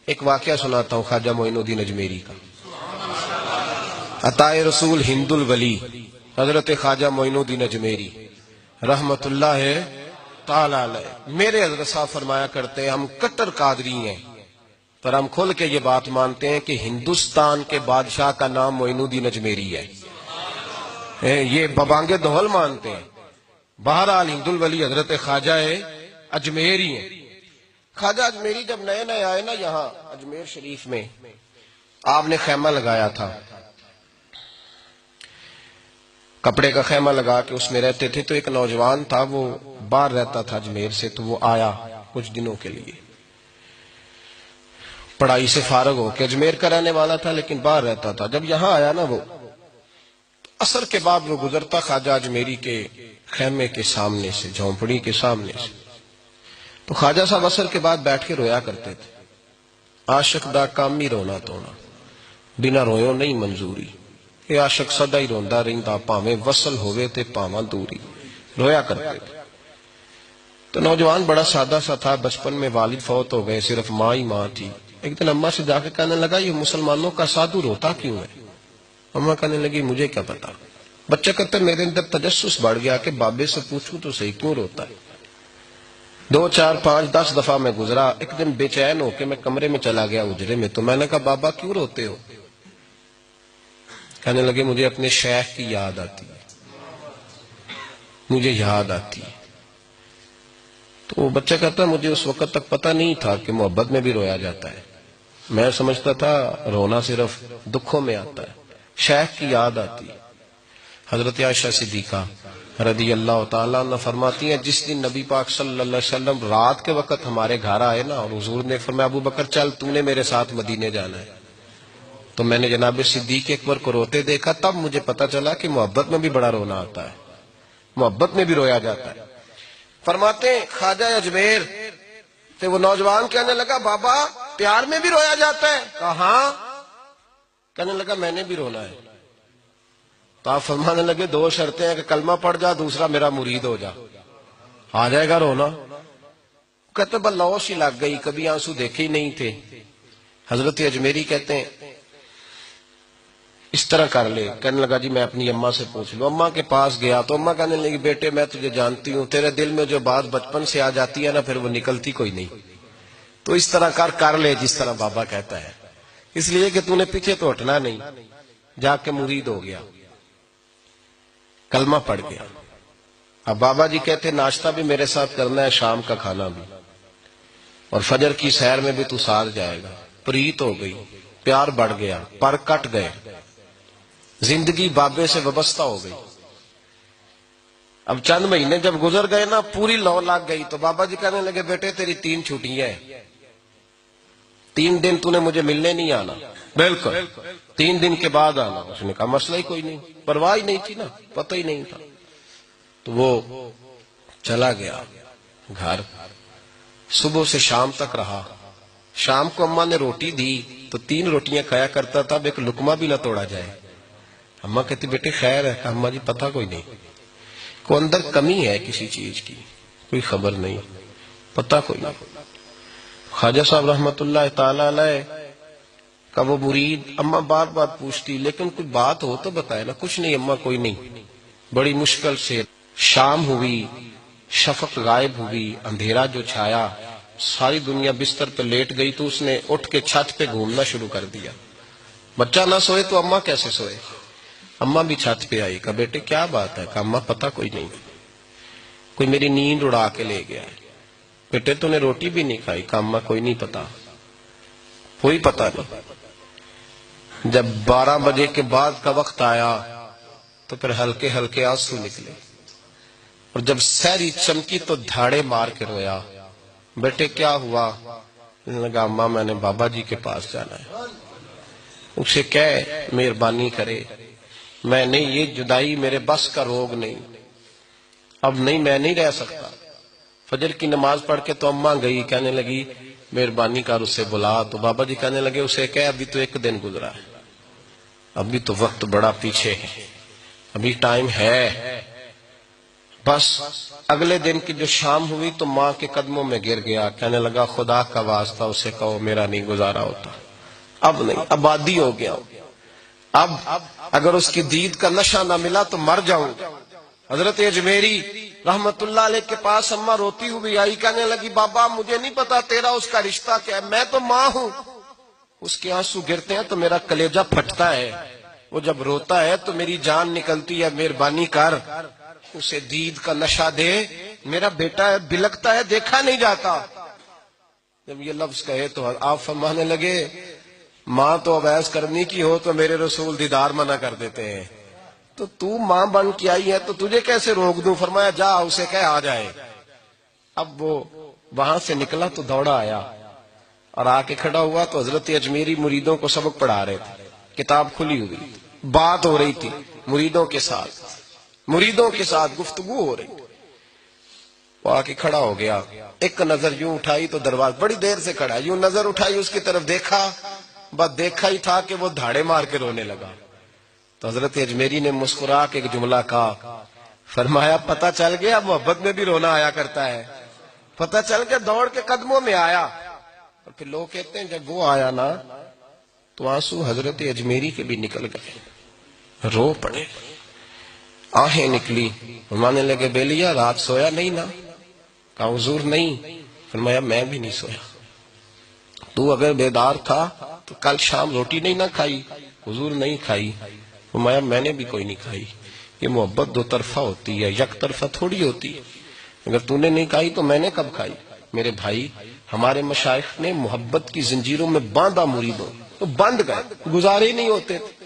ایک واقعہ سناتا ہوں خواجہ معین الدین اجمیری کا. عطائے رسول ہند الولی حضرت خواجہ معین الدین اجمیری رحمت اللہ تعالی علیہ. میرے حضرت صاحب فرمایا کرتے ہیں ہم کٹر قادری ہیں، پر ہم کھل کے یہ بات مانتے ہیں کہ ہندوستان کے بادشاہ کا نام معین الدین اجمیری ہے. یہ ببانگ دہل مانتے ہیں. بہرحال ہند الولی حضرت خواجہ اجمیری ہیں. خواجہ اجمیری جب نئے نئے آئے نا یہاں اجمیر شریف میں، آپ نے خیمہ لگایا تھا، کپڑے کا خیمہ لگا کے اس میں رہتے تھے. تو ایک نوجوان تھا، وہ باہر رہتا تھا اجمیر سے، تو وہ آیا کچھ دنوں کے لیے، پڑھائی سے فارغ ہو کے. اجمیر کا رہنے والا تھا لیکن باہر رہتا تھا. جب یہاں آیا نا وہ عصر کے بعد وہ گزرتا خواجہ اجمیری کے خیمے کے سامنے سے، جھونپڑی کے سامنے سے، تو خواجہ صاحب عصر کے بعد بیٹھ کے رویا کرتے تھے. عاشق دا کام ہی رونا تونا، بنا رویوں نہیں منظوری. یہ عاشق سدا ہی روندا رہندا، پاویں وصل ہوئے تے پاواں دوری. رویا کرتے تھے. تو نوجوان بڑا سادہ سا تھا، بچپن میں والد فوت ہو گئے، صرف ماں ہی ماں تھی. ایک دن اماں سے جا کے کہنے لگا یہ مسلمانوں کا سادھو روتا کیوں ہے؟ اماں کہنے لگی مجھے کیا پتا. بچہ کہتا ہے میرے اندر تجسس بڑھ گیا کہ بابے سے پوچھوں تو صحیح کیوں روتا ہے. 2 4 5 10 دفعہ میں گزرا. ایک دن بے چین ہو کے میں کمرے میں چلا گیا اجرے میں. تو میں نے کہا بابا کیوں روتے ہو؟ کہنے لگے مجھے اپنے شیخ کی یاد آتی ہے، مجھے یاد آتی ہے. تو بچہ کہتا ہے مجھے اس وقت تک پتہ نہیں تھا کہ محبت میں بھی رویا جاتا ہے. میں سمجھتا تھا رونا صرف دکھوں میں آتا ہے. شیخ کی یاد آتی ہے. حضرت عائشہ صدیقہ رضی اللہ تعالیٰ عنہ فرماتی ہیں جس دن نبی پاک صلی اللہ علیہ وسلم رات کے وقت ہمارے گھر آئے نا، اور حضور نے فرمایا ابو بکر چل تو نے میرے ساتھ مدینے جانا ہے، تو میں نے جناب صدیق اکبر کو روتے دیکھا. تب مجھے پتا چلا کہ محبت میں بھی بڑا رونا آتا ہے، محبت میں بھی رویا جاتا ہے. فرماتے ہیں خواجہ اجمیر تو وہ نوجوان کہنے لگا بابا پیار میں بھی رویا جاتا ہے؟ کہا ہاں. کہنے لگا میں نے بھی رونا ہے. تو آپ فرمانے لگے 2 شرطیں ہیں کہ کلمہ پڑھ جا، دوسرا میرا مرید ہو جا، آ جائے گا رونا. کہتے بلوش ہی لگ گئی، کبھی آنسو دیکھے ہی نہیں تھے. حضرت اجمیری کہتے ہیں اس طرح کر لے. کہنے لگا جی میں اپنی اماں سے پوچھ لوں. اماں کے پاس گیا تو اماں کہنے لگی بیٹے میں تجھے جانتی ہوں، تیرے دل میں جو بات بچپن سے آ جاتی ہے نا پھر وہ نکلتی کوئی نہیں. تو اس طرح کر لے جس طرح بابا کہتا ہے، اس لیے کہ تو نے پیچھے تو ہٹنا نہیں. جا کے مرید ہو گیا، کلمہ پڑھ گیا. اب بابا جی کہتے ناشتہ بھی میرے ساتھ کرنا ہے، شام کا کھانا بھی، اور فجر کی سیر میں بھی تو ساتھ جائے گا. پریت ہو گئی، پیار بڑھ گیا، پر کٹ گئے، زندگی بابے سے وابستہ ہو گئی. اب چند مہینے جب گزر گئے نا پوری لو لگ گئی. تو بابا جی کہنے لگے بیٹے تیری 3 چھٹیاں ہیں، 3 دن تو نے مجھے ملنے نہیں آنا. بالکل 3 دن کے بعد آنا. اس نے کہا مسئلہ ہی کوئی نہیں، پرواہ ہی نہیں تھی نا، پتہ ہی نہیں تھا. تو وہ چلا گیا گھر، صبح سے شام تک رہا. شام کو اماں نے روٹی دی تو 3 روٹیاں کھایا کرتا تھا، اب ایک لقمہ بھی نہ توڑا جائے. اماں کہتی بیٹے خیر ہے؟ اماں جی پتہ کوئی نہیں، کوئی اندر کمی ہے کسی چیز کی، کوئی خبر نہیں، پتہ کوئی نہیں. خواجہ صاحب رحمت اللہ تعالی علیہ کا وہ مرید اماں بار بار پوچھتی لیکن کوئی بات ہو تو بتائے نا. کچھ نہیں اماں کوئی نہیں. بڑی مشکل سے شام ہوئی، شفق غائب ہوئی، اندھیرا جو چھایا، ساری دنیا بستر پہ لیٹ گئی. تو اس نے اٹھ کے چھت پہ گھومنا شروع کر دیا. بچہ نہ سوئے تو اماں کیسے سوئے؟ اماں بھی چھت پہ آئی. کہا بیٹے کیا بات ہے؟ کہا اماں پتہ کوئی نہیں، کوئی میری نیند اڑا کے لے گیا ہے. بیٹے تو نے روٹی بھی نہیں کھائی؟ کہا اماں کوئی نہیں پتا، کوئی پتہ نہیں. جب 12 بجے کے بعد کا وقت آیا تو پھر ہلکے ہلکے آنسو نکلے، اور جب سحری چمکی تو دھاڑے مار کے رویا. بیٹے کیا ہوا؟ لگا اماں میں نے بابا جی کے پاس جانا ہے، اسے کہے مہربانی کرے، میں نہیں، یہ جدائی میرے بس کا روگ نہیں، اب نہیں میں نہیں رہ سکتا. فجر کی نماز پڑھ کے تو اماں گئی، کہنے لگی مہربانی کر اسے بلا. تو بابا جی کہنے لگے اسے کہے ابھی تو 1 دن گزرا ہے، ابھی تو وقت بڑا پیچھے ہے، ابھی ٹائم ہے. بس اگلے دن کی جو شام ہوئی تو ماں کے قدموں میں گر گیا، کہنے لگا خدا کا واسطہ اسے کہو میرا نہیں گزارا ہوتا، اب نہیں، آبادی ہو گیا، اب اگر اس کی دید کا نشہ نہ ملا تو مر جاؤں۔ حضرت اجمیری رحمت اللہ علیہ کے پاس اماں روتی ہوئی آئی، کہنے لگی بابا مجھے نہیں پتا تیرا اس کا رشتہ کیا ہے، میں تو ماں ہوں۔ اس کے آنسو گرتے ہیں تو میرا کلیجہ پھٹتا ہے، وہ جب روتا ہے تو میری جان نکلتی ہے، مہربانی کر اسے دید کا نشہ دے، میرا بیٹا ہے بلکتا ہے دیکھا نہیں جاتا۔ جب یہ لفظ کہے تو آپ فرمانے لگے ماں تو عویس کرنی کی ہو تو میرے رسول دیدار منع کر دیتے ہیں، تو ماں بن کے آئی ہے تو تجھے کیسے روک دوں؟ فرمایا جا اسے کہہ آ جائے۔ اب وہ وہاں سے نکلا تو دوڑا آیا اور آ کے کھڑا ہوا تو حضرت اجمیری مریدوں کو سبق پڑھا رہے تھے، کتاب کھلی ہوئی، بات ہو رہی تھی مریدوں کے ساتھ گفتگو ہو رہی۔ وہ آ کے کھڑا ہو گیا، ایک نظر یوں اٹھائی تو دروازہ، بڑی دیر سے کھڑا، یوں نظر اٹھائی اس کی طرف دیکھا، بس دیکھا ہی تھا کہ وہ دھاڑے مار کے رونے لگا۔ تو حضرت اجمیری نے مسکرا کے ایک جملہ کہا، فرمایا پتہ چل گیا محبت میں بھی رونا آیا کرتا ہے، پتہ چل گیا، دوڑ کے قدموں میں آیا۔ اور پھر لوگ کہتے ہیں جب وہ آیا نا تو آنسو حضرت اجمیری کے بھی نکل گئے، رو پڑے، آہیں نکلی۔ فرمانے لگے بیلیا رات سویا نہیں نا؟ کہا حضور نہیں۔ فرمایا میں بھی نہیں سویا، تو اگر بیدار تھا تو کل شام روٹی نہیں نہ کھائی؟ حضور نہیں کھائی۔ فرمایا میں نے بھی کوئی نہیں کھائی۔ یہ محبت دو طرفہ ہوتی ہے، یک طرفہ تھوڑی ہوتی ہے، اگر تو نے نہیں کھائی تو میں نے کب کھائی؟ میرے بھائی ہمارے مشائخ نے محبت کی زنجیروں میں باندھا مریدوں، تو بند گئے، گزارے ہی نہیں ہوتے تھے۔